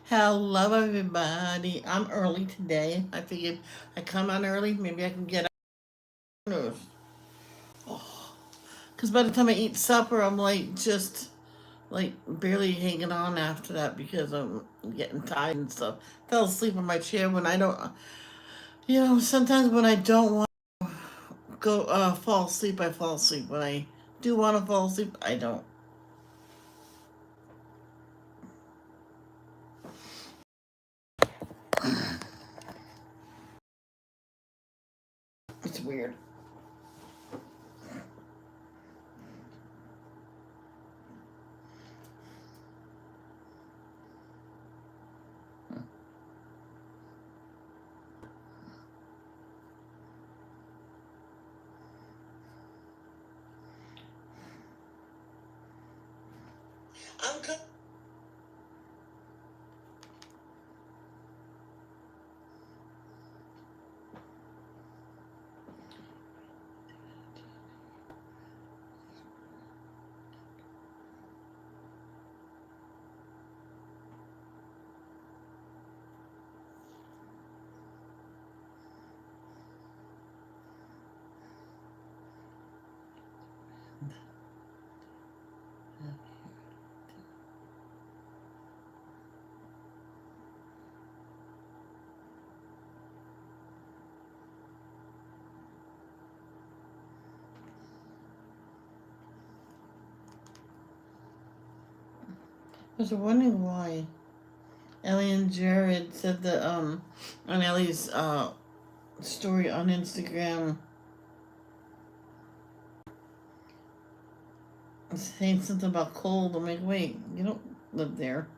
Hello, everybody. I'm early today. I figured I'd come on early. Maybe I can get on news. Because by the time I eat supper, I'm like just like barely hanging on after that because I'm getting tired and stuff. Fell asleep in my chair when I don't. Sometimes when I don't want to go fall asleep, I fall asleep. When I do want to fall asleep, I don't. It's weird. I'm co- I was wondering why Ellie and Jared said that on Ellie's story on Instagram saying something about cold. I'm like, wait, you don't live there.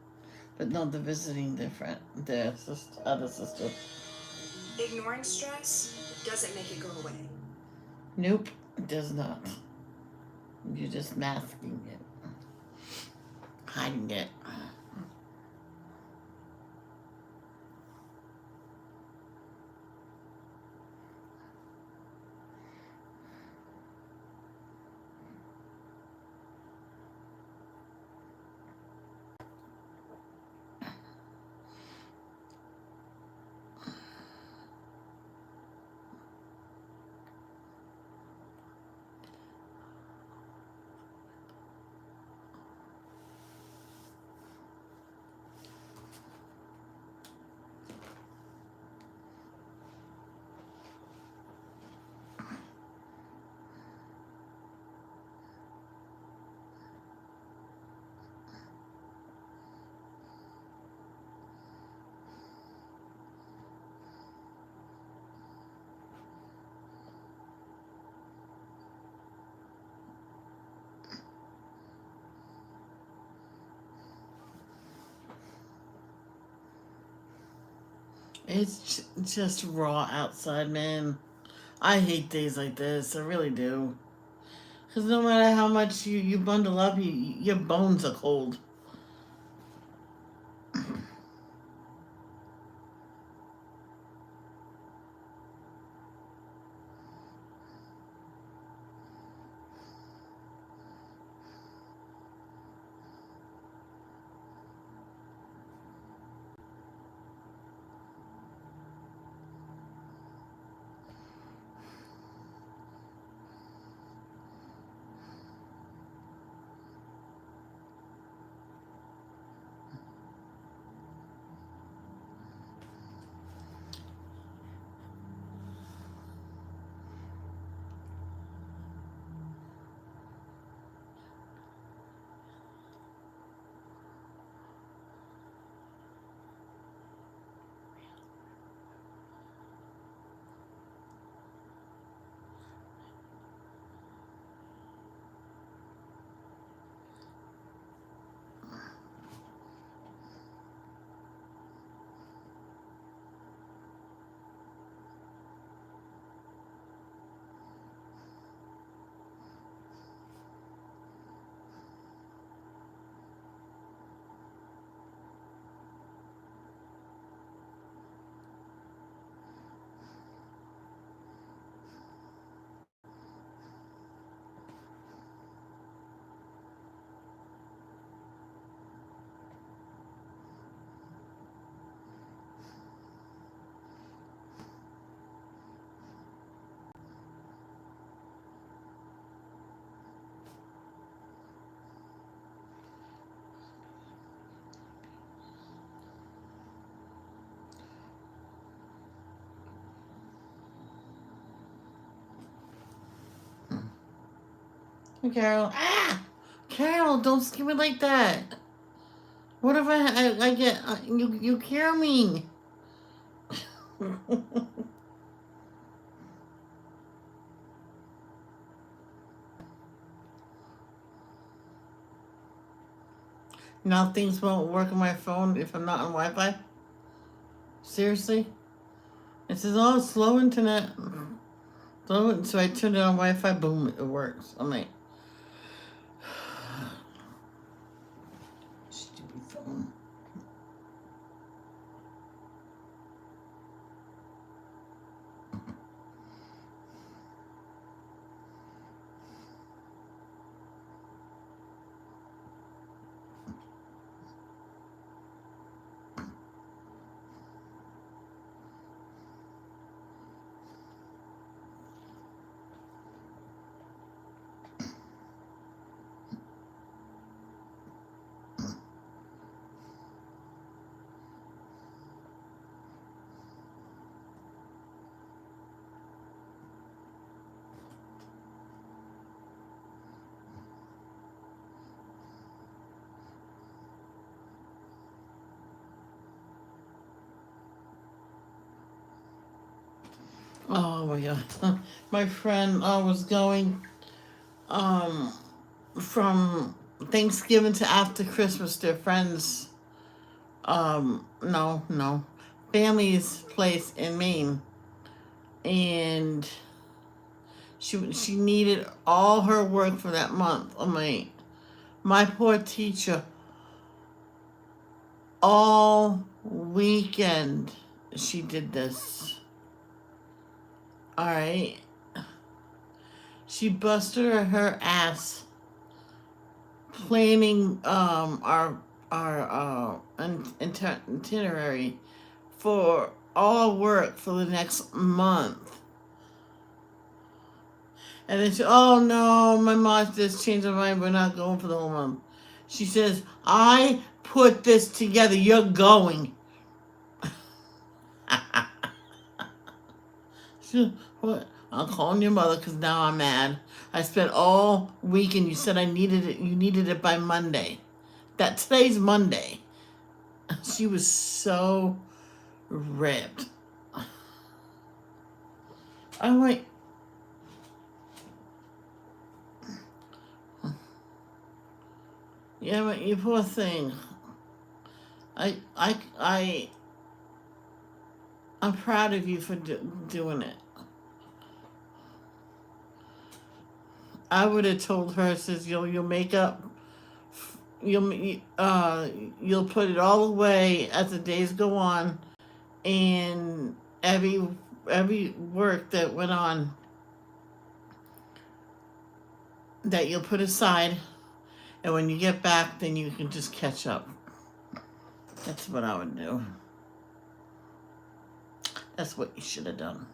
But no, the visiting different. The other sister. Ignoring stress doesn't make it go away. Nope, it does not. You're just masking it, hiding it. It's just raw outside, man. I hate days like this. I really do. Because no matter how much you bundle up, your bones are cold. Hey, Carol. Ah! Carol, don't skip me like that. What if I get, you hear me? Now things won't work on my phone if I'm not on Wi-Fi? Seriously? It says, oh, slow internet. So I turned it on Wi-Fi, boom, it works. I'm like, stupid phone. Oh my god. My friend was going um from Thanksgiving to after Christmas, their friends no family's place in Maine, and she needed all her work for that month. I'm like, my poor teacher, all weekend she did this. All right, she busted her ass planning our itinerary for all work for the next month. And then she, oh no, my mom just changed her mind. We're not going for the whole month. She says, I put this together. You're going. She, what? I'm calling your mother because now I'm mad. I spent all week and you said I needed it. You needed it by Monday. Today's Monday. She was so ripped. I'm like, yeah, but you poor thing. I, I, I, I'm proud of you for doing it. I would have told her, says you'll make up, you'll you'll put it all away as the days go on, and every work that went on that you'll put aside, and when you get back, then you can just catch up. That's what I would do. That's what you should have done.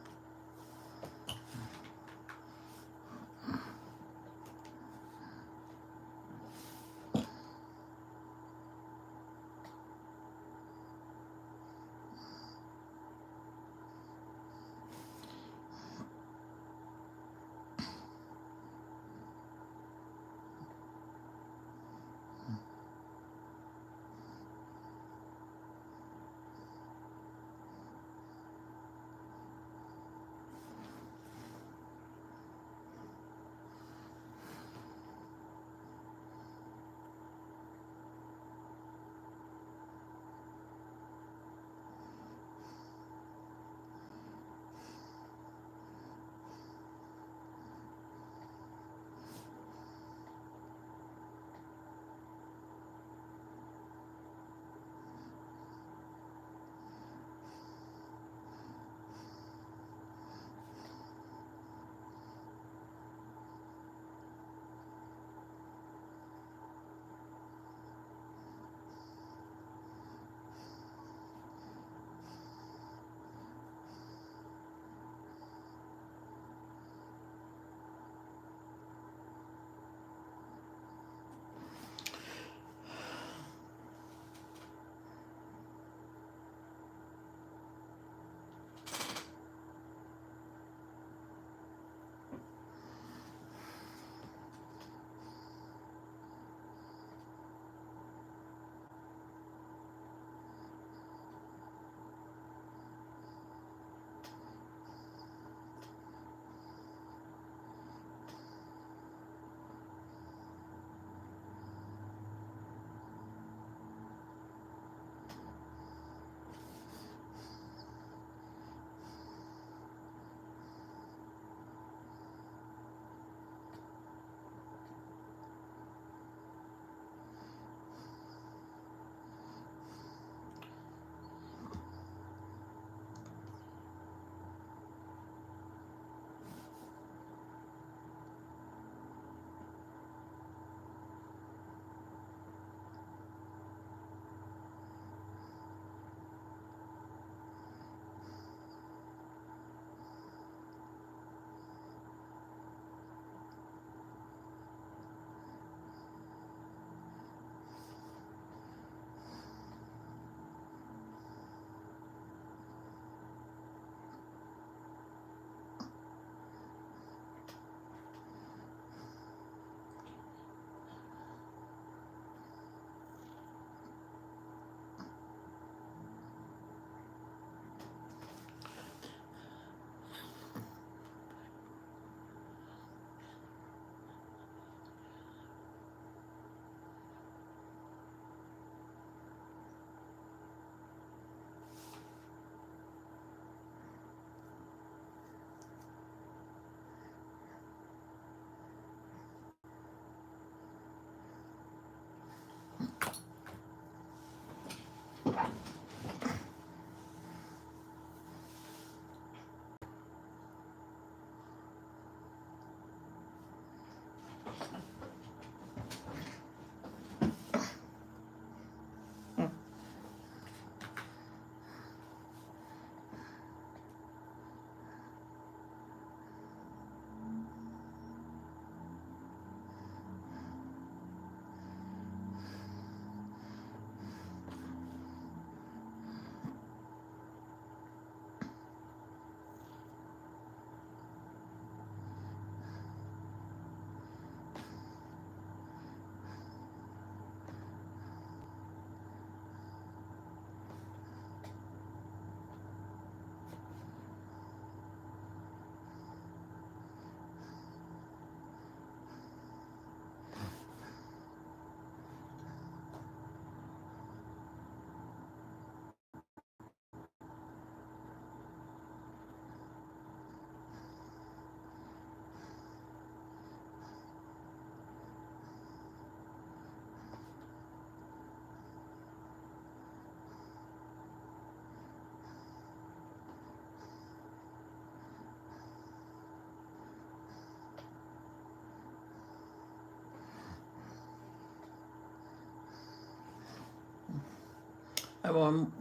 I want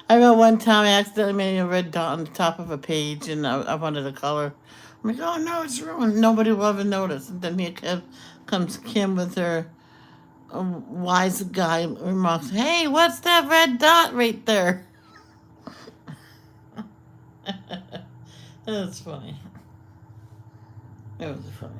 I remember one time I accidentally made a red dot on the top of a page, and I wanted a color. I'm like, oh no, it's ruined. Nobody will ever notice. And then comes Kim with her wise guy remarks, hey, what's that red dot right there? That's funny. It was funny.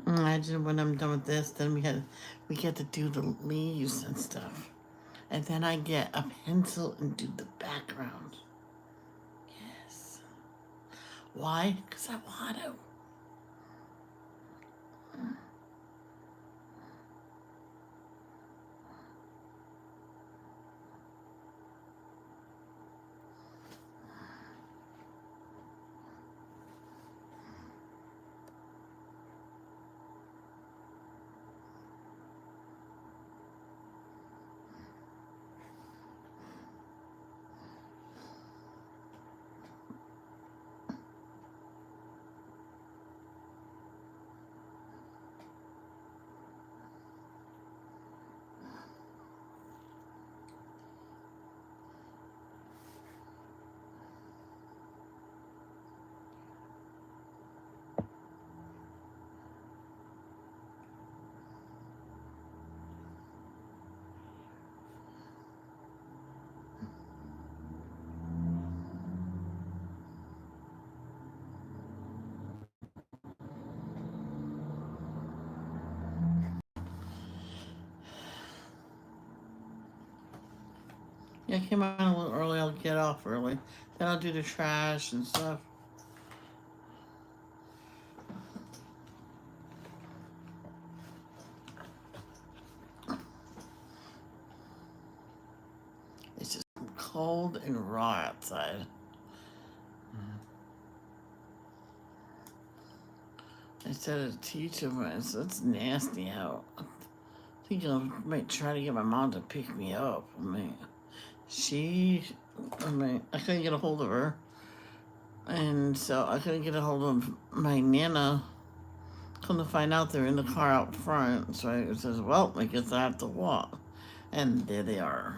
Imagine when I'm done with this, then we get to do the leaves and stuff. And then I get a pencil and do the background. Yes. Why? Because I want to. Yeah, I came out a little early. I'll get off early. Then I'll do the trash and stuff. It's just cold and raw outside. I said to teach him, it's nasty out. I think I might try to get my mom to pick me up. I couldn't get a hold of her. And so I couldn't get a hold of my Nana. Come to find out, they're in the car out front. So I says, well, I guess I have to walk. And there they are.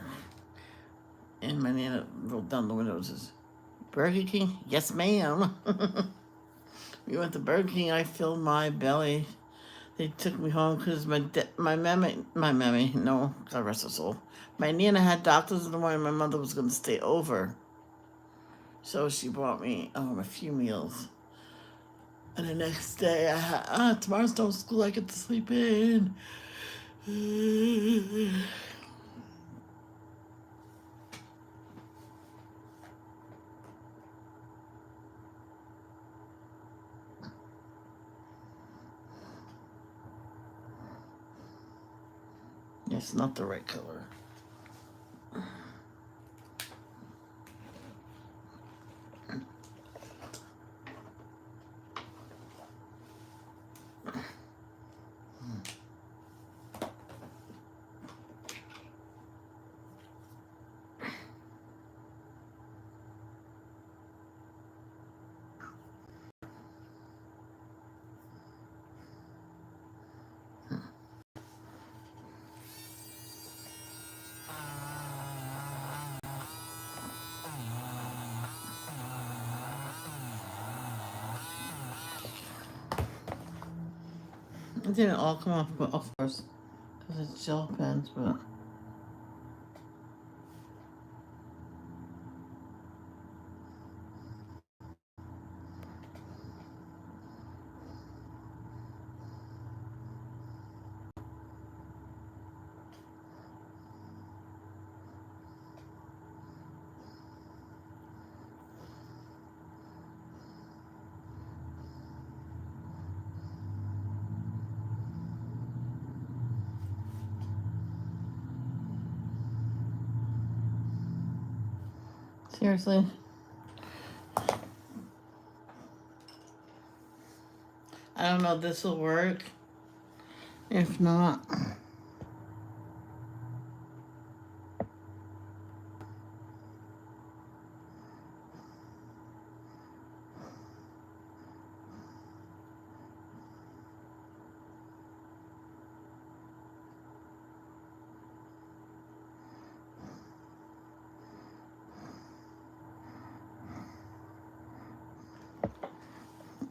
And my Nana rolled down the window and says, Burger King? Yes, ma'am. We went to Burger King. I filled my belly. They took me home because my mammy, no, God rest her soul. My Nana had doctors in the morning. My mother was going to stay over. So she brought me a few meals. And the next day, I had, tomorrow's no school. I get to sleep in. It's not the right color. It didn't all come off, but of course, because it's gel pens, but. Seriously? I don't know if this will work. If not,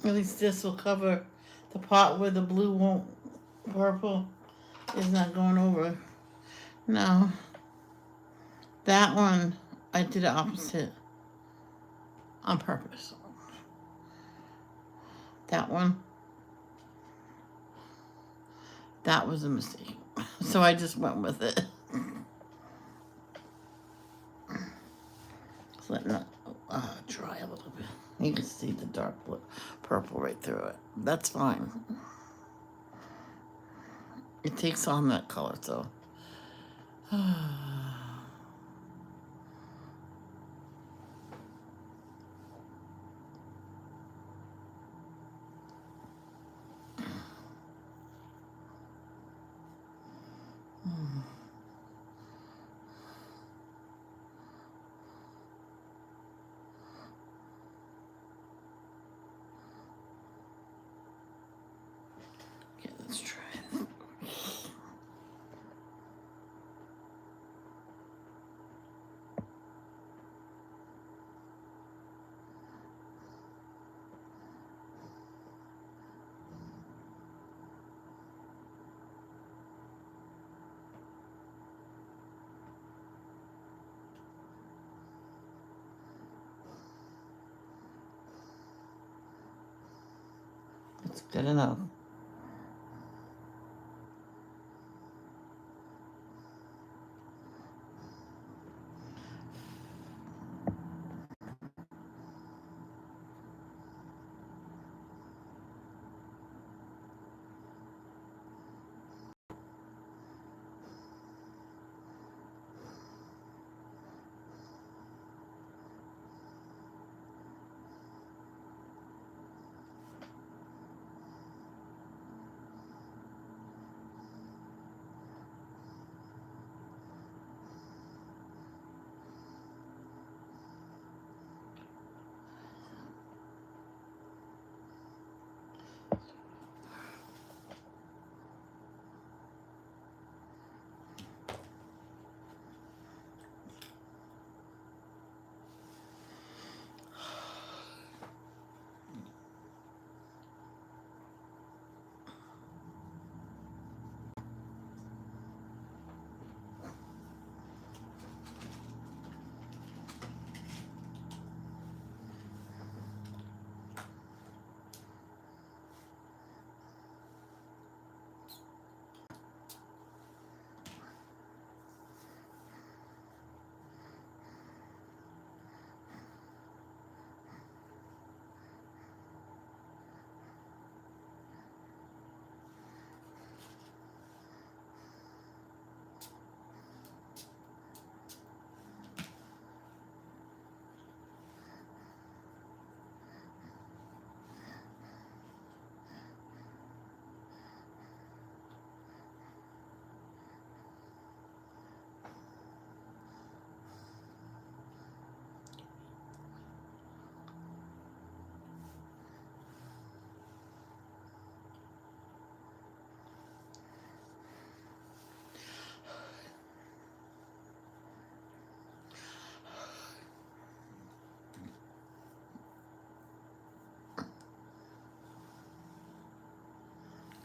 at least this will cover the part where the blue won't, purple is not going over. Now, that one, I did the opposite on purpose. That one, that was a mistake. So I just went with it. Just letting it dry a little bit. You can see the dark blue, purple right through it. That's fine. It takes on that color, so. Okay, let's try it. That's good enough.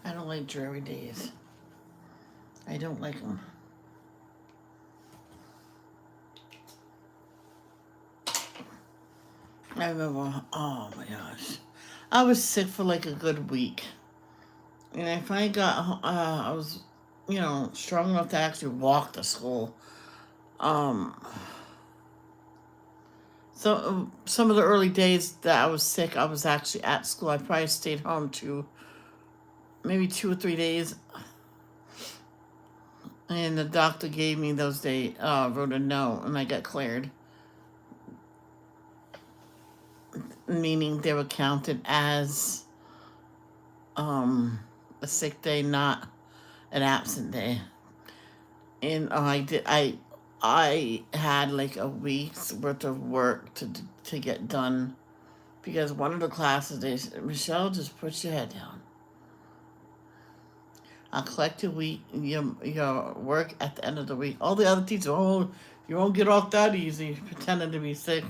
I don't like dreary days. I don't like them. I remember, oh my gosh. I was sick for like a good week. And I finally got, I was, strong enough to actually walk to school. Um, so some of the early days that I was sick, I was actually at school. I probably stayed home maybe 2 or 3 days. And the doctor gave me those days, wrote a note, and I got cleared. Meaning they were counted as a sick day, not an absent day. And I had like a week's worth of work to get done because one of the classes they said, Michelle, just put your head down. I'll collect your work at the end of the week. All the other teachers, oh, you won't get off that easy, pretending to be sick.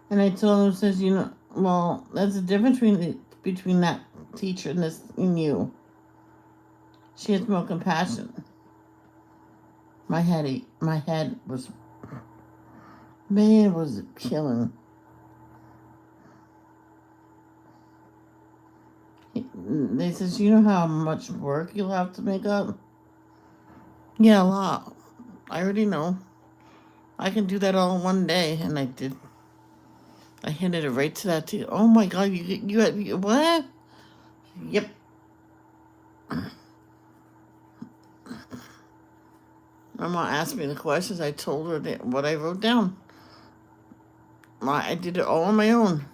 And I told him, says, well, there's a difference between that teacher and this and you. She has more compassion. My head was, man, was it killing. They says, you know how much work you'll have to make up? Yeah, a lot. I already know. I can do that all in one day, and I did. I handed it right to that teacher. Oh my God, you had what? Yep. My mom asked me the questions. I told her what I wrote down. I did it all on my own.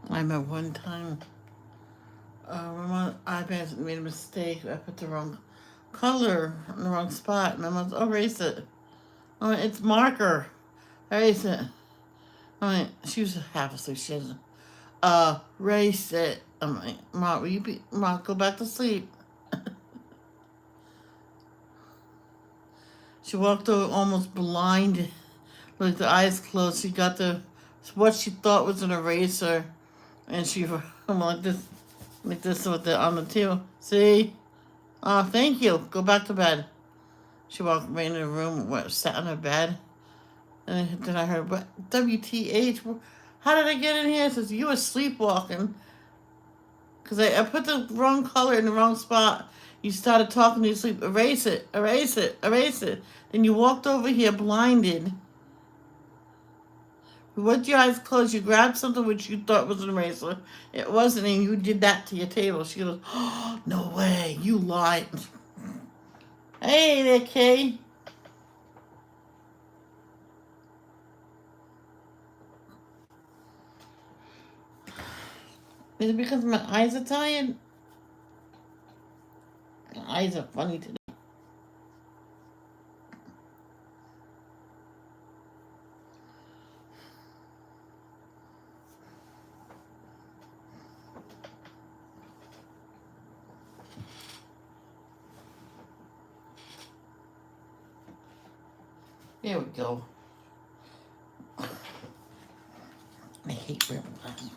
I remember one time, my iPad made a mistake. I put the wrong color in the wrong spot. My mom's, oh, erase it. Oh, it's marker. Erase it. She was half asleep. She says, erase it. I'm like, Mom, Mom, go back to sleep. She walked over almost blind, with the eyes closed. She got what she thought was an eraser, and she I'm like this with the on the table. See, thank you. Go back to bed. She walked right in the room, sat on her bed, and then I heard, "What? WTH? How did I get in here?" It says, "You were sleepwalking." Because I put the wrong color in the wrong spot. You started talking to your sleep. Erase it, erase it, erase it. Then you walked over here blinded. With your eyes closed, you grabbed something which you thought was an eraser. It wasn't, and you did that to your table. She goes, oh, no way, you lied. Hey there, Kay. Is it because my eyes are tired? My eyes are funny today. There we go. I hate wearing glasses.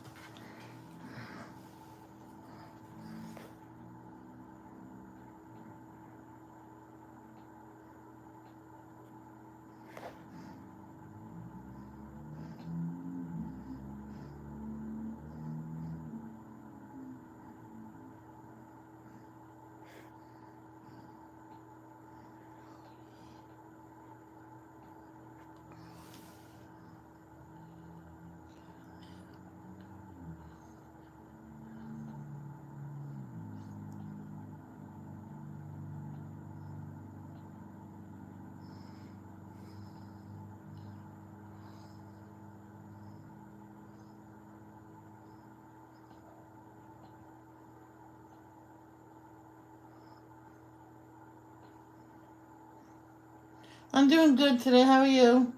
I'm doing good today. How are you?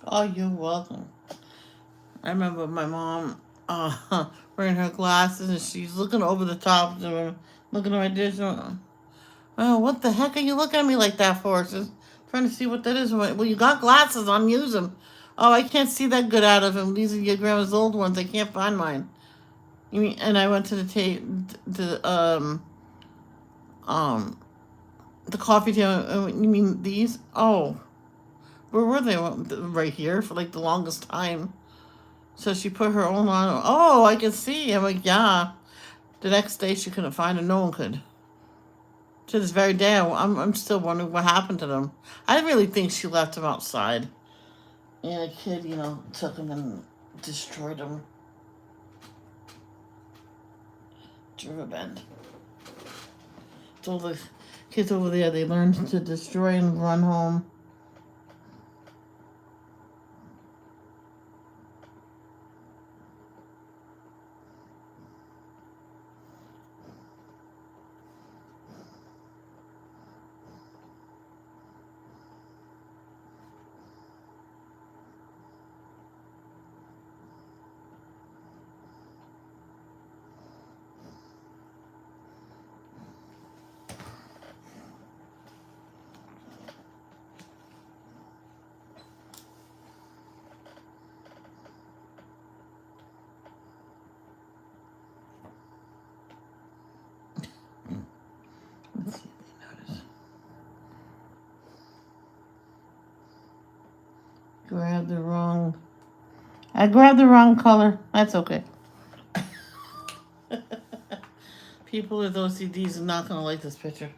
Oh, you're welcome. I remember my mom wearing her glasses and she's looking over the top of her, looking at my dish. Oh, what the heck are you looking at me like that for? Just trying to see what that is. Well, you got glasses on, use them. Oh, I can't see that good out of them. These are your grandma's old ones. I can't find mine. You mean? And I went to um the coffee table. You mean these? Oh, where were they? Right here for like the longest time. So she put her own on. Oh, I can see. I'm like, yeah. The next day she couldn't find them. No one could. To this very day, I'm still wondering what happened to them. I really think she left them outside. And a kid, took them and destroyed them. To bend. So the kids over there, they learned to destroy and run home. Let's see if they notice. I grabbed the wrong color. That's okay. People with OCDs are not going to like this picture.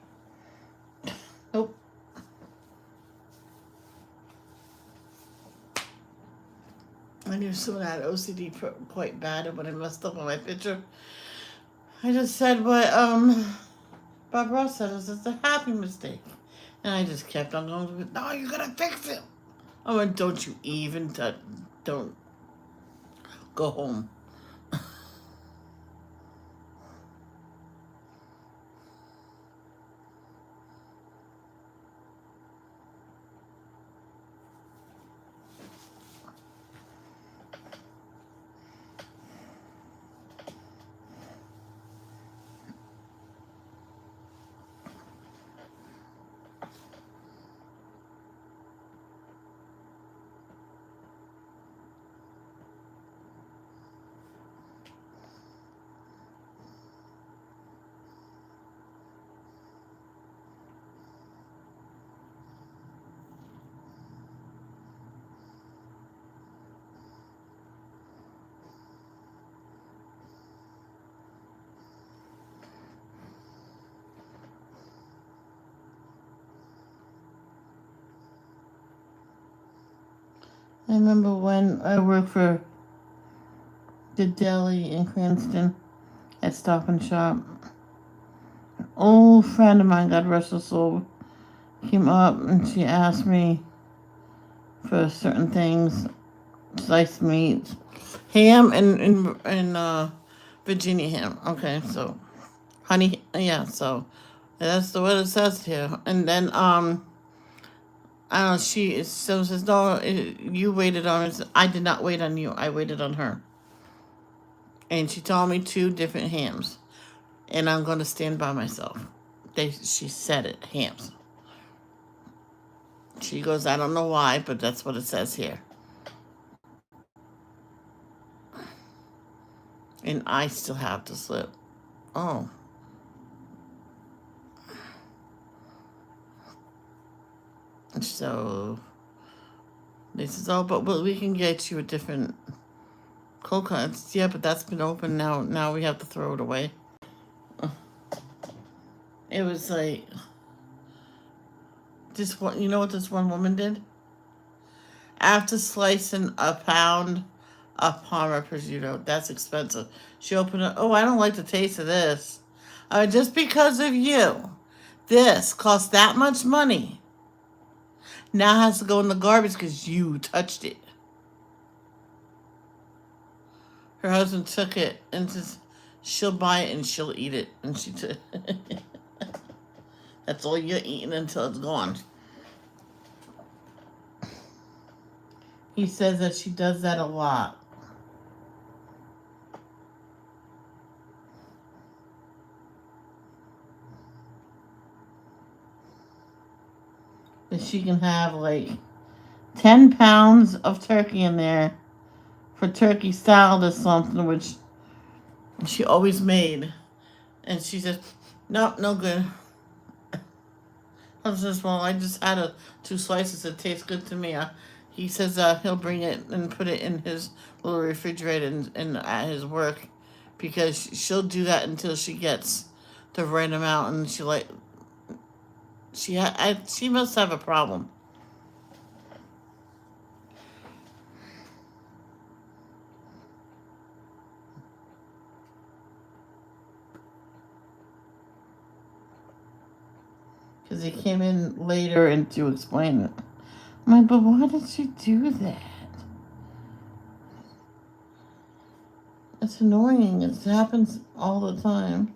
Nope. I knew someone had OCD quite bad, and when I messed up on my picture, I just said what Bob Ross said. It's a happy mistake. And I just kept on going with, no, you gotta fix it. I went, don't you even, don't go home. I remember when I worked for the deli in Cranston at Stop and Shop. An old friend of mine, God rest her soul, came up and she asked me for certain things, sliced meats, ham and Virginia ham. Okay, so honey, yeah. So that's the what it says here. And then I don't know. She so says no. You waited on us. I did not wait on you. I waited on her. And she told me two different hams, and I'm going to stand by myself. She said it, hams. She goes, I don't know why, but that's what it says here. And I still have to slip. Oh. So they says, oh, but we can get you a different cold cuts. Yeah, but that's been open now. Now we have to throw it away. It was like this one. You know what this one woman did? After slicing a pound of Parma prosciutto, that's expensive. She opened it. Oh, I don't like the taste of this. Just because of you, this costs that much money. Now has to go in the garbage because you touched it. Her husband took it and says she'll buy it and she'll eat it, and she took. That's all you're eating until it's gone. He says that she does that a lot. That she can have like 10 pounds of turkey in there for turkey salad or something, which she always made. And she said, nope, no good. I says, well, I just had 2 slices. It tastes good to me. He says he'll bring it and put it in his little refrigerator and at his work, because she'll do that until she gets the right amount. And she must have a problem. Because he came in later and to explain it. I'm like, but why did she do that? It's annoying. It happens all the time.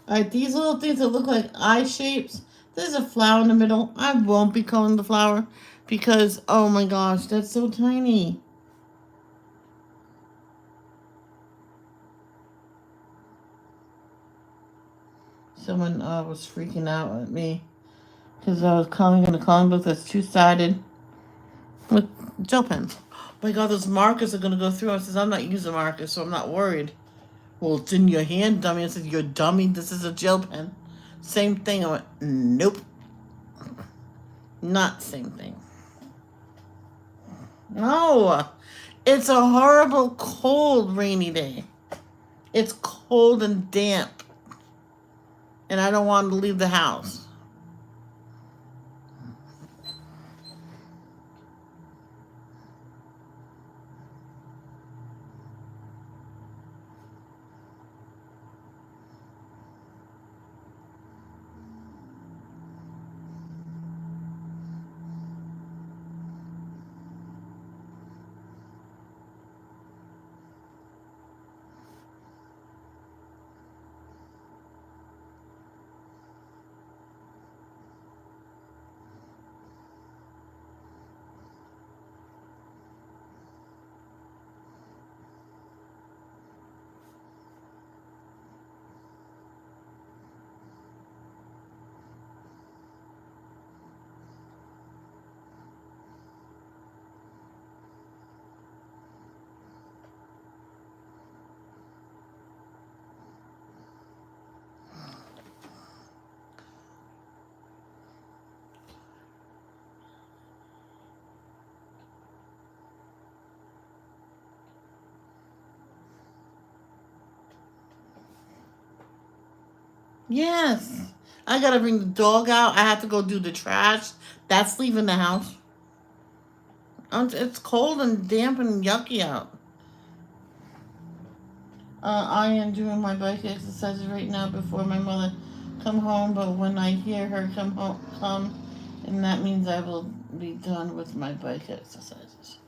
Alright, these little things that look like eye shapes. There's a flower in the middle. I won't be calling the flower because, oh my gosh, that's so tiny. Someone was freaking out at me because I was calling in a calling book that's 2-sided with gel pens. Oh my God, those markers are going to go through. I says, I'm not using markers, so I'm not worried. Well, it's in your hand, dummy. I said, you're dummy. This is a gel pen. Same thing. I went, nope. Not same thing. No. It's a horrible, cold, rainy day. It's cold and damp. And I don't want to leave the house. Yes. I gotta bring the dog out. I have to go do the trash. That's leaving the house. It's cold and damp and yucky out. I am doing my bike exercises right now before my mother come home. But when I hear her come, and that means I will be done with my bike exercises.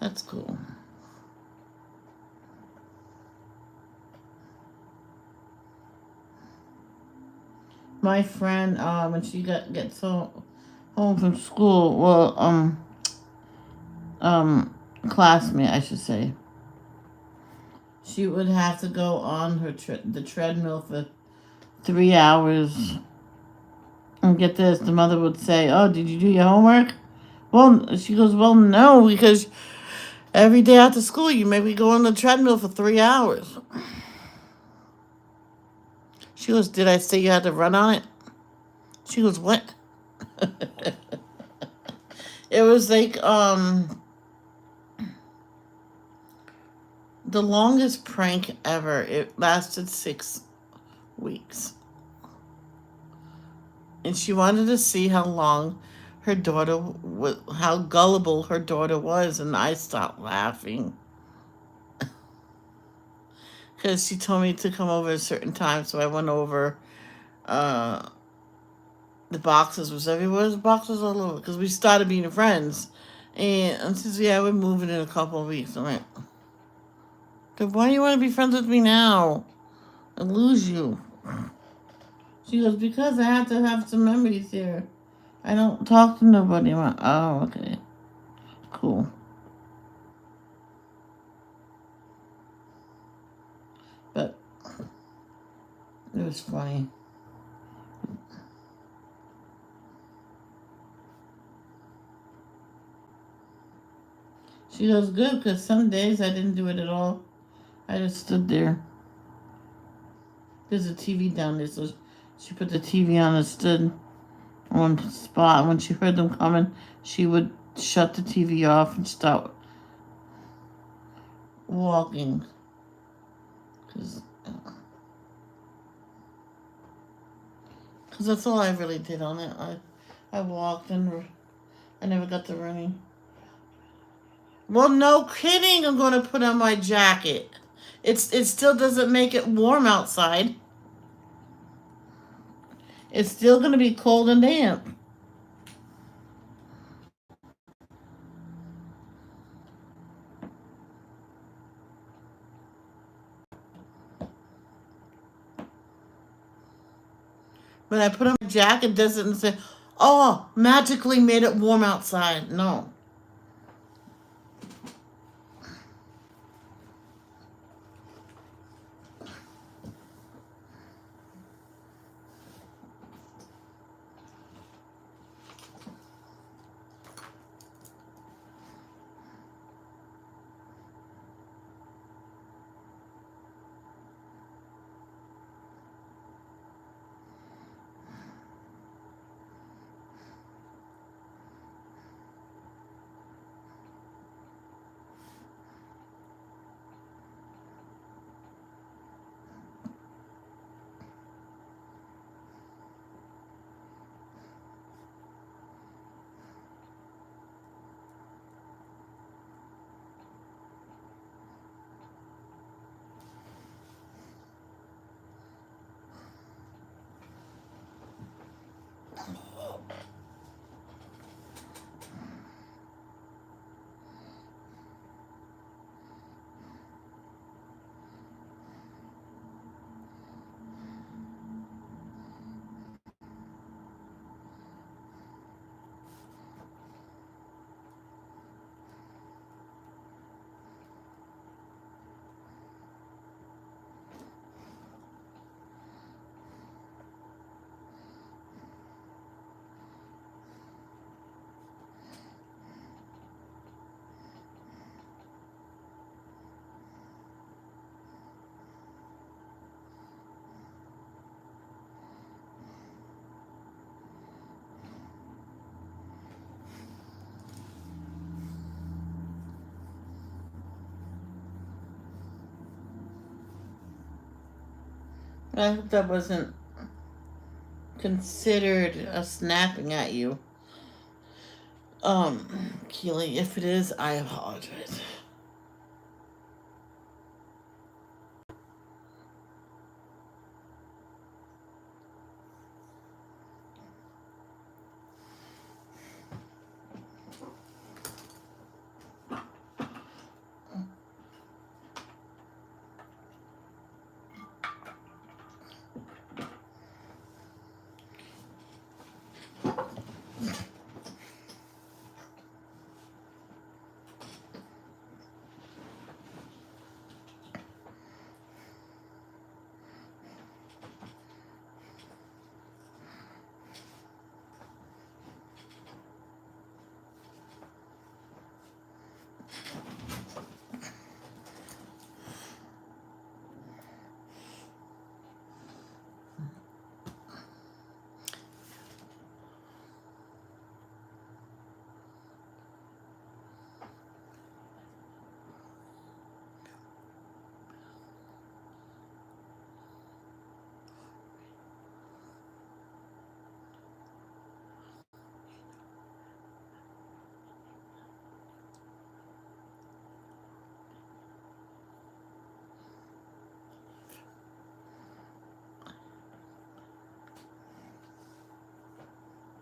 That's cool. My friend, when she gets home from school, well, classmate, I should say, she would have to go on the treadmill for 3 hours And get this, the mother would say, "Oh, did you do your homework?" Well, she goes, "Well, no, because every day after school you make me go on the treadmill for 3 hours." She goes, "Did I say you had to run on it?" She goes, "What?" It was like the longest prank ever. It lasted 6 weeks. And she wanted to see how long her daughter was, how gullible her daughter was, and I stopped laughing because she told me to come over at a certain time. So I went over. Uh, the boxes was everywhere. The boxes all over because we started being friends, and she says, "Yeah, we're moving in a couple of weeks." I'm like, "Then why do you want to be friends with me now and lose you?" She goes, "Because I have to have some memories here. I don't talk to nobody." I went, "Oh, okay, cool." But it was funny. She goes, "Good, because some days I didn't do it at all. I just stood there." There's a TV down there, so she put the TV on and stood on one spot. When she heard them coming, she would shut the TV off and start walking. Because that's all I really did on it. I walked and I never got to running. Well, no kidding. I'm going to put on my jacket. It still doesn't make it warm outside. It's still going to be cold and damp. When I put on my jacket, it doesn't say, "Oh, magically made it warm outside." No. I hope that wasn't considered a snapping at you. Keely, if it is, I apologize.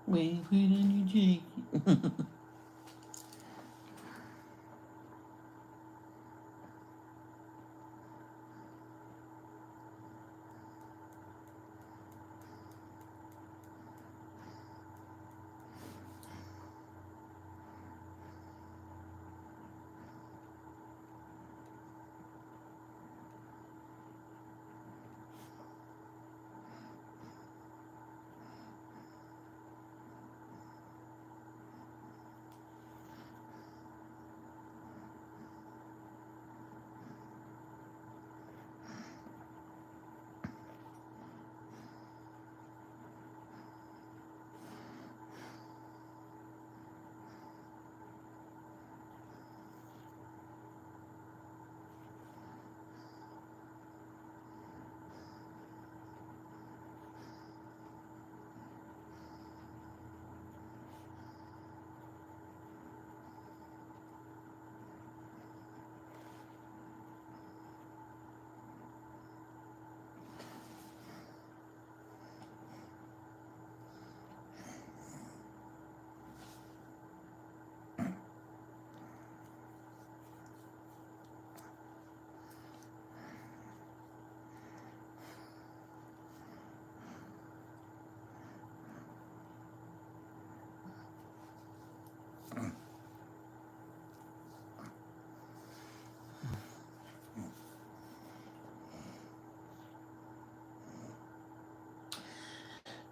Wait for it on your cheek.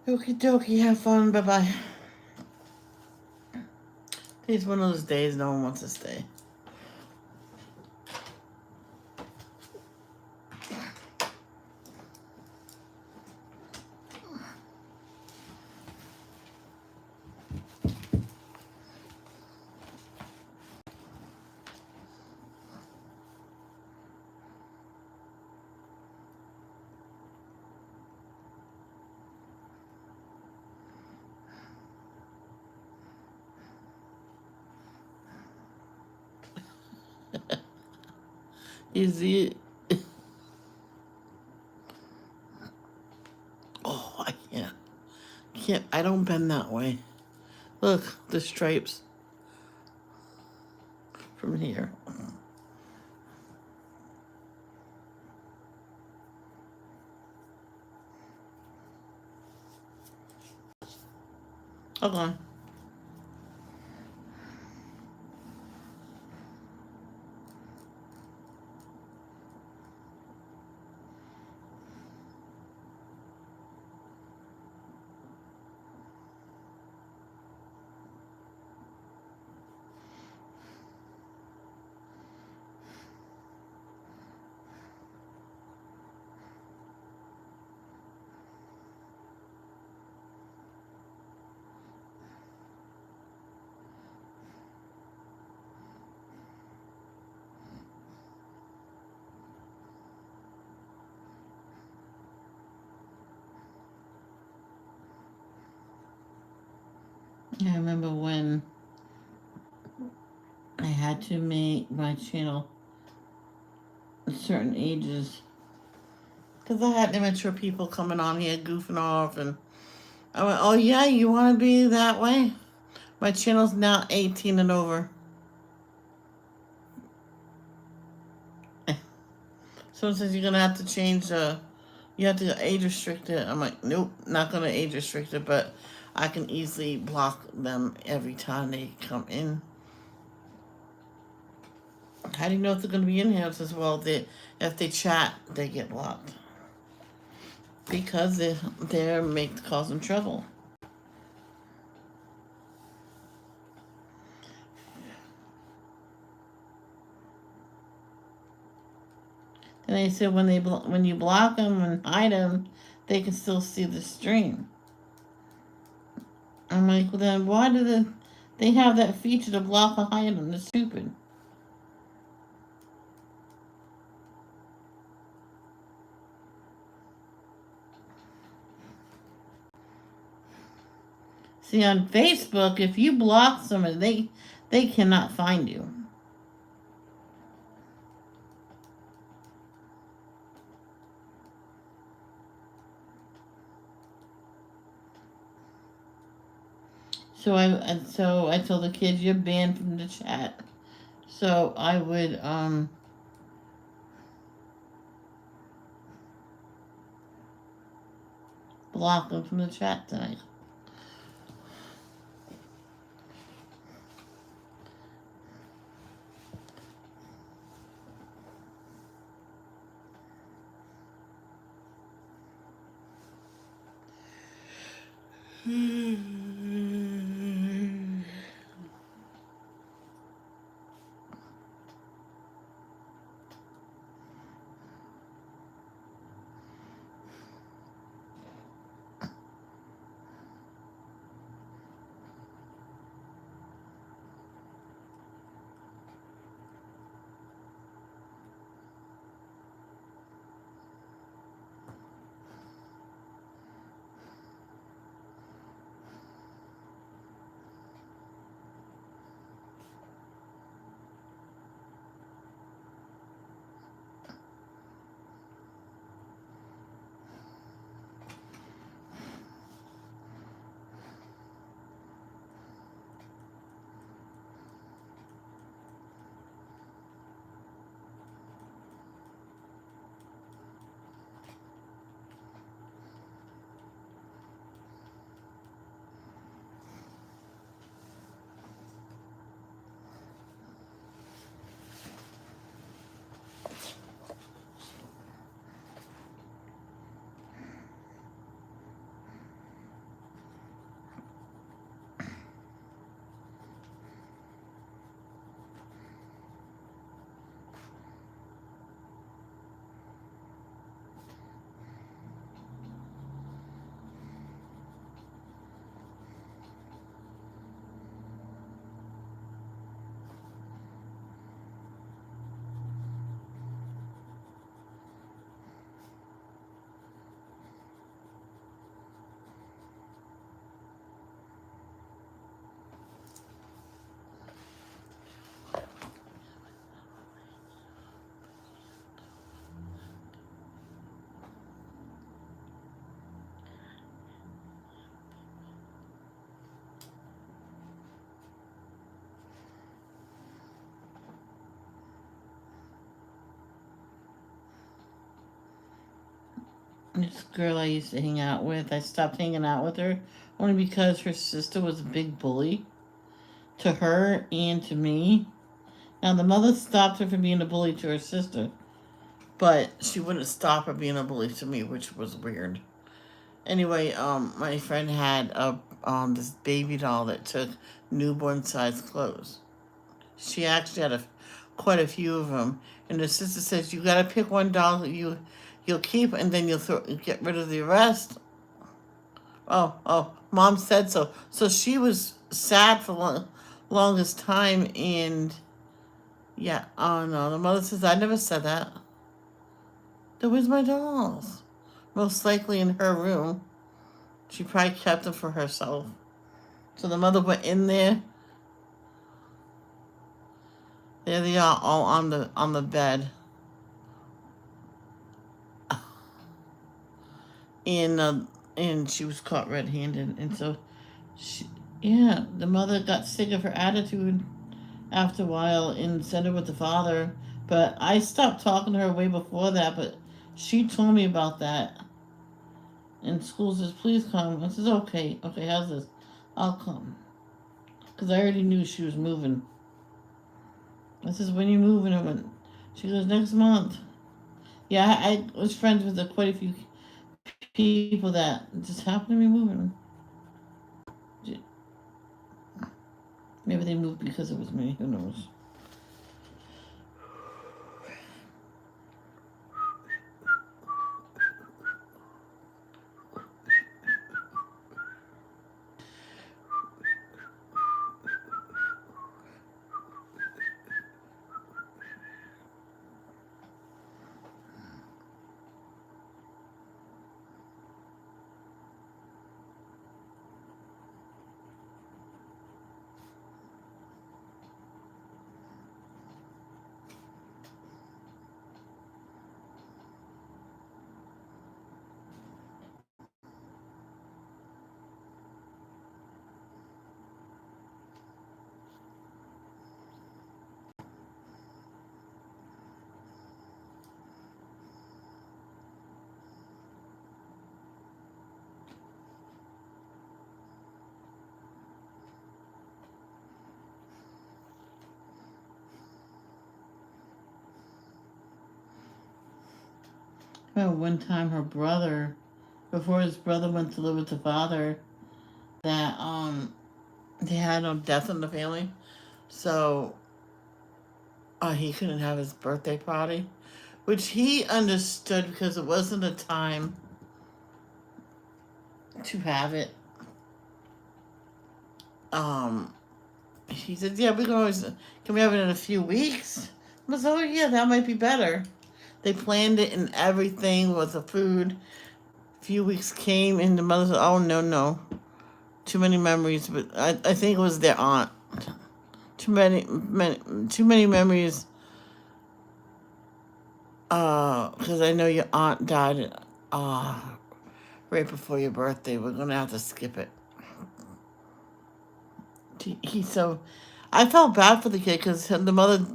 Okie dokie, have fun, bye bye. It's one of those days no one wants to stay. You see it? Oh, I can't, I don't bend that way. Look, the stripes from here. Okay. I remember when I had to make my channel certain ages because I had immature people coming on here goofing off, and I went, "Oh yeah, you want to be that way?" My channel's now 18 and over. So it says you're gonna have to change. You have to age restrict it. I'm like, nope, not gonna age restrict it, but I can easily block them every time they come in. How do you know if they're gonna be in here? It says, well, if they chat, they get blocked because they're causing trouble. And they said when you block them and hide them, they can still see the stream. I'm like, well then why do they have that feature to block or hide them? They're stupid. See, on Facebook, if you block somebody, they cannot find you. So I told the kids, you're banned from the chat. So I would block them from the chat tonight. This girl I used to hang out with, I stopped hanging out with her only because her sister was a big bully to her and to me. Now, the mother stopped her from being a bully to her sister, but she wouldn't stop her being a bully to me, which was weird. Anyway, my friend had this baby doll that took newborn sized clothes. She actually had quite a few of them, and the sister says you gotta pick one doll that you'll keep, and then get rid of the rest. Oh, mom said so. So she was sad for longest time, and yeah, oh no, the mother says I never said that. Then where's my dolls? Most likely in her room. She probably kept them for herself. So the mother went in there. There they are, all on the bed. And and she was caught red-handed, and so she, yeah, the mother got sick of her attitude after a while and sent her with the father. But I stopped talking to her way before that. But she told me about that. And school says, please come. I says, okay, how's this? I'll come. Because I already knew she was moving. I says, when you moving? I went, she goes, next month. Yeah, I was friends with quite a few people that just happened to be moving. Maybe they moved because it was me. Who knows? Well, one time her brother, before his brother went to live with the father, that they had no death in the family, so he couldn't have his birthday party, which he understood because it wasn't a time to have it. Um, he said, "Yeah, we can always can we have it in a few weeks?" I was, "Oh yeah, that might be better." They planned it and everything with the food. A few weeks came and the mother said, "Oh no, no, too many memories." But I think it was their aunt. Too many memories. Because I know your aunt died. Uh, right before your birthday. We're gonna have to skip it. He so, I felt bad for the kid because the mother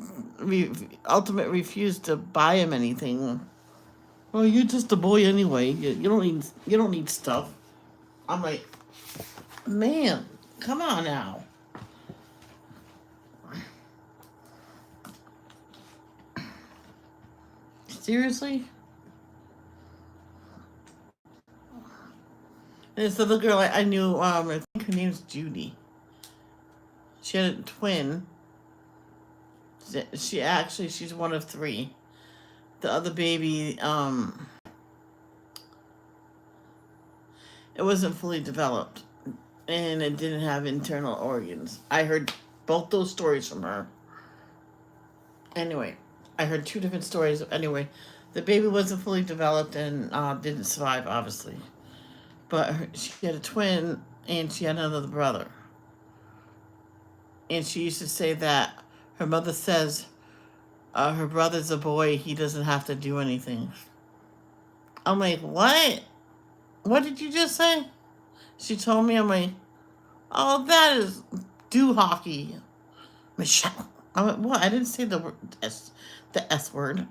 ultimately refused to buy him anything. Well, you're just a boy anyway. You don't need stuff. I'm like, man, come on now. Seriously? And this other girl I knew, I think her name's Judy. She had a twin. She's one of three. The other baby, it wasn't fully developed. And it didn't have internal organs. I heard both those stories from her. Anyway, I heard two different stories. Anyway, the baby wasn't fully developed and didn't survive, obviously. But she had a twin and she had another brother. And she used to say that her mother says her brother's a boy, he doesn't have to do anything. I'm like, what? What did you just say? She told me, I'm like, oh, that is do hockey. Michelle. I went, what? I didn't say the S word.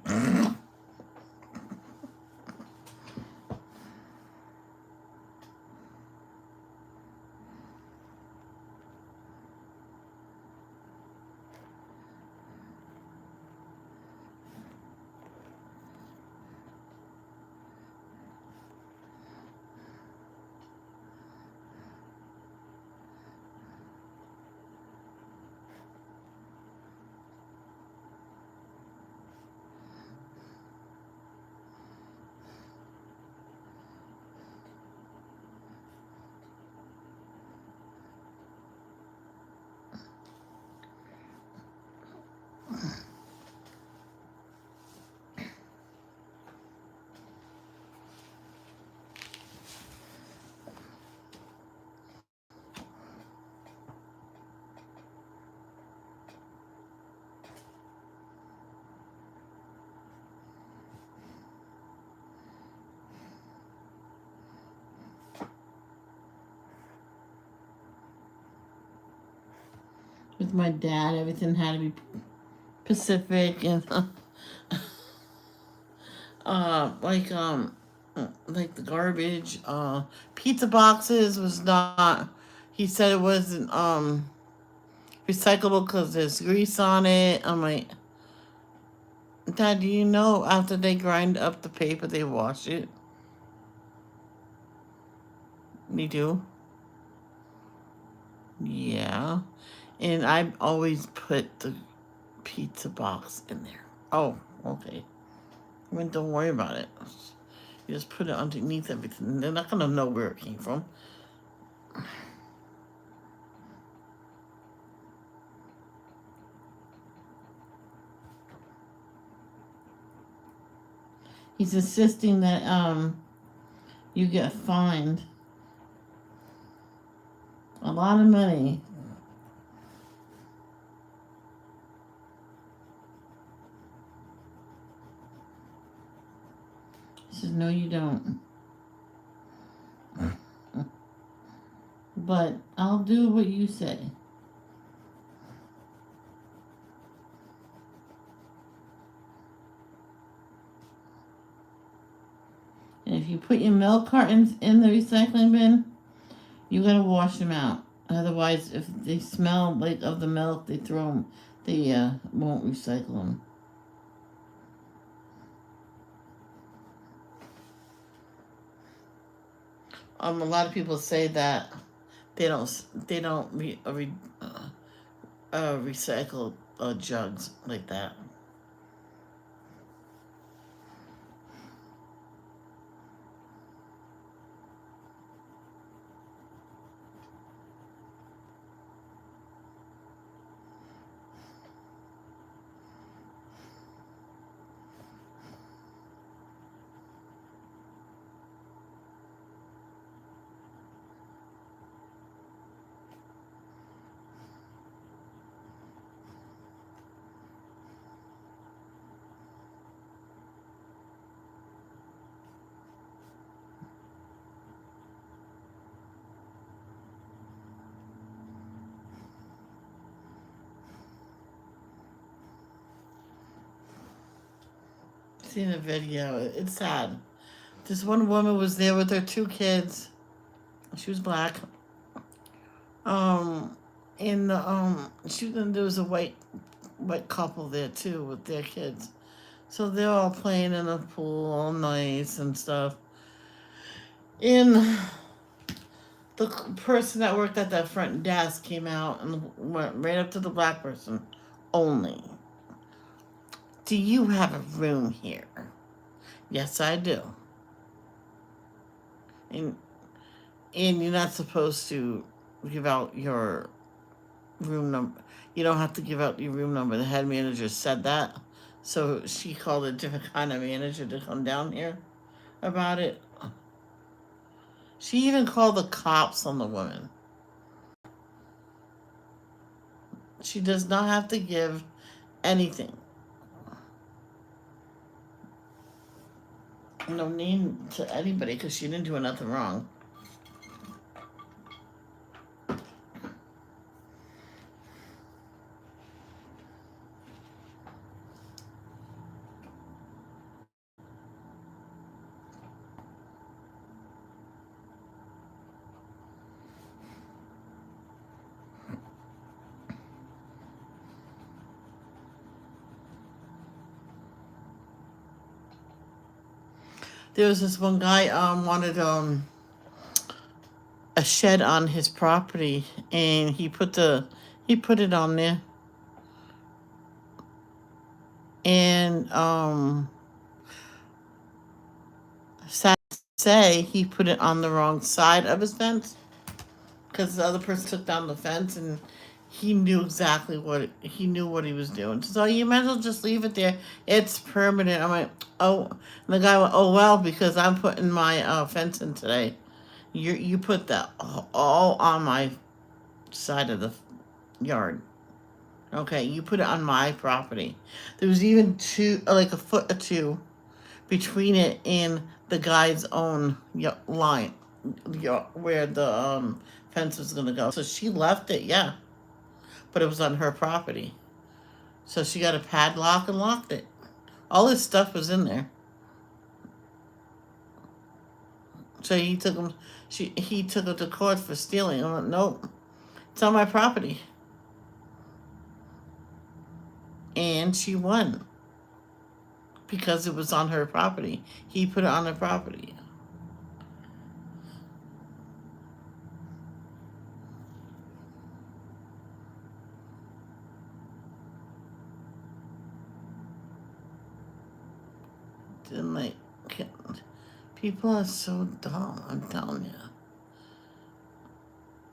With my dad, everything had to be Pacific and like like the garbage pizza boxes was not. He said it wasn't recyclable because there's grease on it. I'm like, Dad, do you know after they grind up the paper they wash it? You do? Yeah. And I always put the pizza box in there. Oh, okay. I mean, don't worry about it. You just put it underneath everything. They're not gonna know where it came from. He's insisting that you get fined a lot of money. He says, no, you don't. But I'll do what you say. And if you put your milk cartons in the recycling bin, you gotta wash them out. Otherwise, if they smell like of the milk, they throw them. They won't recycle them. A lot of people say that they don't recycle jugs like that. Seen a video. It's sad. This one woman was there with her 2 kids. She was black. Um, and there was a white couple there too with their kids. So they're all playing in the pool, all nice and stuff. And the person that worked at that front desk came out and went right up to the black person. Only, do you have a room here? Yes, I do. And you're not supposed to give out your room number. You don't have to give out your room number. The head manager said that. So she called a different kind of manager to come down here about it. She even called the cops on the woman. She does not have to give anything. No name to anybody because she didn't do nothing wrong. There was this one guy wanted a shed on his property, and he put it on there, and sad to say he put it on the wrong side of his fence because the other person took down the fence, and he knew exactly what he was doing. So you might as well just leave it there. It's permanent. I'm like, oh, and the guy went, oh well, because I'm putting my fence in today. You put that all on my side of the yard. Okay, you put it on my property. There was even like a foot or two between it and the guy's own line, where the fence was gonna go. So she left it, yeah, but it was on her property. So she got a padlock and locked it. All his stuff was in there. So he took him. He took her to court for stealing. I'm like, nope, it's on my property, and she won because it was on her property. He put it on her property. And like, people are so dumb. I'm telling you.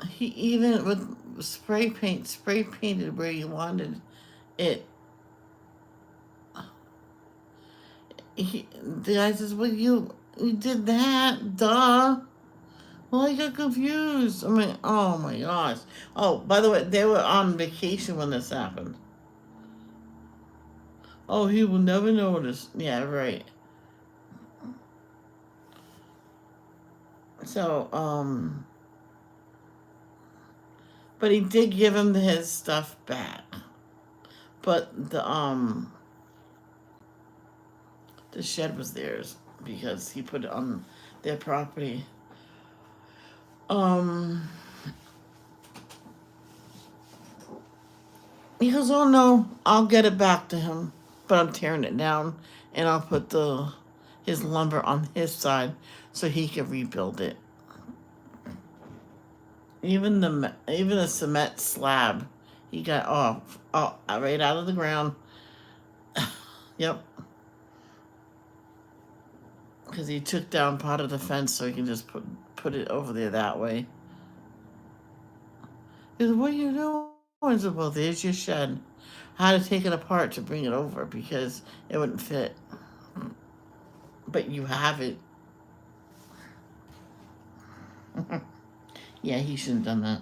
He even with spray painted where he wanted it. The guy says, "Well, you did that, duh." Well, I got confused. I mean, oh my gosh. Oh, by the way, they were on vacation when this happened. Oh, he will never notice. Yeah, right. So, but he did give him his stuff back. But the shed was theirs because he put it on their property. He goes, "Oh no, I'll get it back to him, but I'm tearing it down, and I'll put his lumber on his side so he can rebuild it." Even the cement slab, he got right out of the ground. Yep, because he took down part of the fence so he can just put it over there that way. He said, "What are you doing?" I said, "Well, there's your shed. I had to take it apart to bring it over because it wouldn't fit. But you have it." Yeah, he shouldn't have done that.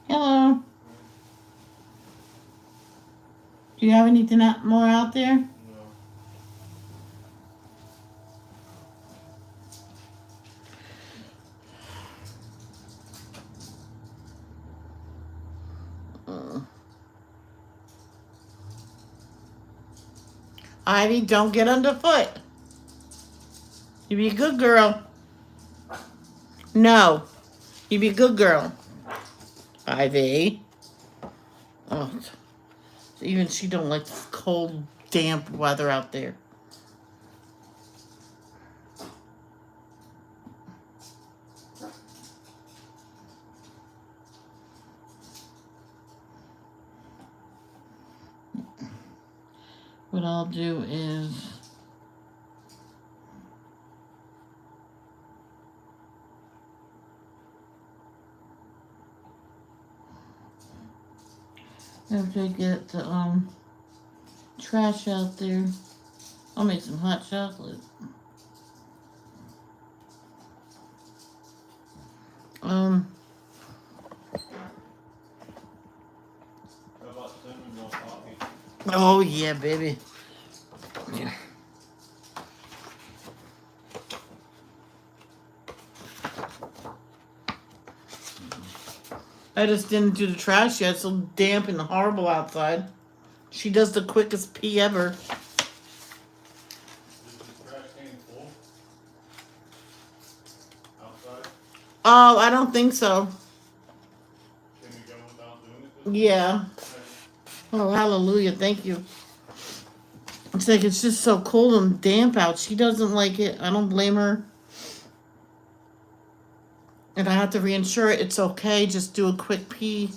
Hello. Do you have anything more out there? Ivy, don't get underfoot. You be a good girl. No, you be a good girl. Ivy. Oh, even she don't like this cold, damp weather out there. What I'll do is after I get the trash out there, I'll make some hot chocolate. How about cinnamon roll coffee? Oh yeah, baby. Yeah. I just didn't do the trash yet. It's so damp and horrible outside. She does the quickest pee ever. Is the trash can full outside? Oh, I don't think so. Can we go without doing it this Yeah. Oh, hallelujah. Thank you. It's like it's just so cold and damp out. She doesn't like it. I don't blame her. And I have to reinsure it. It's okay. Just do a quick pee.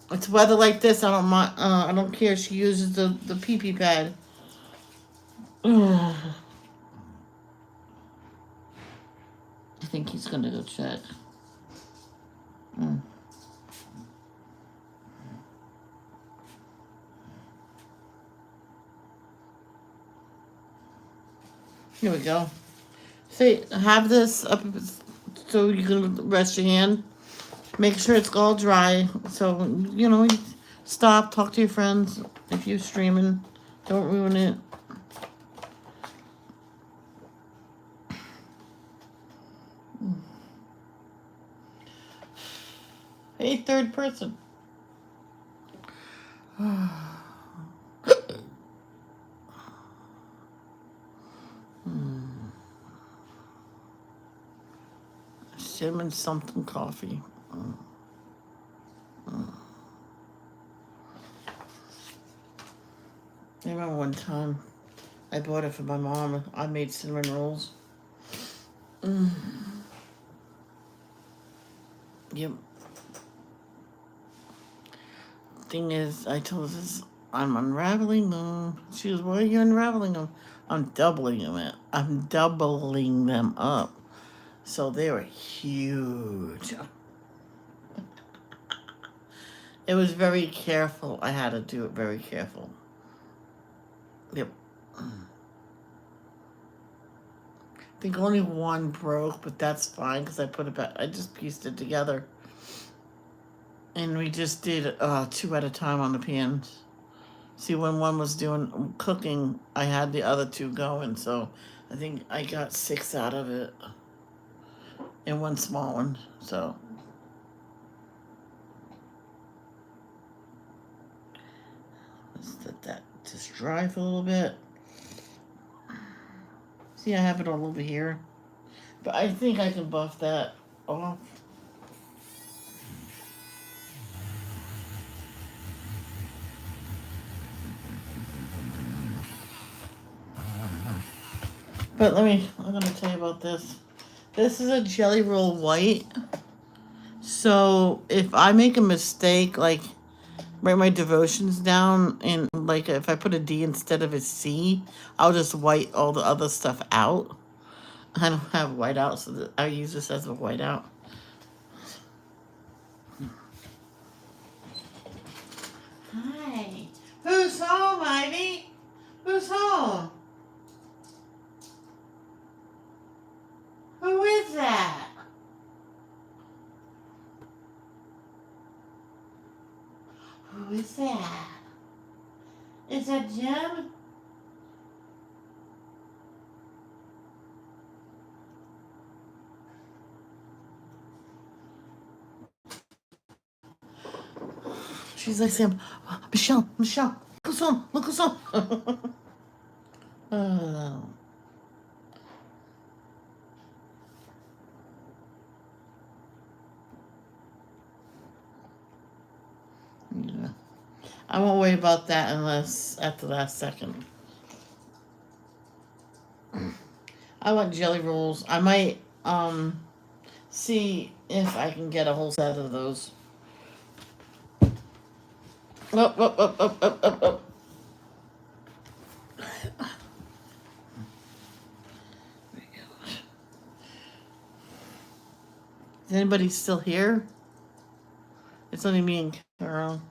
It's weather like this. I don't mind. I don't care. She uses the pee pee pad. I think he's gonna go check. Here we go. See, have this up so you can rest your hand. Make sure it's all dry. So, you know, stop, talk to your friends. If you're streaming, don't ruin it. Hey, third person. Cinnamon something coffee. I remember one time I bought it for my mom. I made cinnamon rolls. Yep. Thing is, I told her this, I'm unraveling them. She goes, why are you unraveling them? I'm doubling them. I'm doubling them up. So they were huge. It was very careful. I had to do it very careful. Yep. I think only one broke, but that's fine because I put it back. I just pieced it together. And we just did 2 at a time on the pans. See, when one was doing cooking, I had the other 2 going, so I think I got 6 out of it. And one small one, so. Let's let that just dry for a little bit. See, I have it all over here. But I think I can buff that off. But I'm going to tell you about this. This is a Jelly Roll White. So if I make a mistake, like write my devotions down, and like if I put a D instead of a C, I'll just white all the other stuff out. I don't have whiteout, so I use this as a whiteout. Hi. Who's home, Ivy? Who's home? Who is that? Who is that? Is that Jim? She's like saying, Michelle, look who's home, look who's home. Oh. Yeah. I won't worry about that unless at the last second. I want jelly rolls. I might see if I can get a whole set of those. Up. Is anybody still here? It's only me and Carol.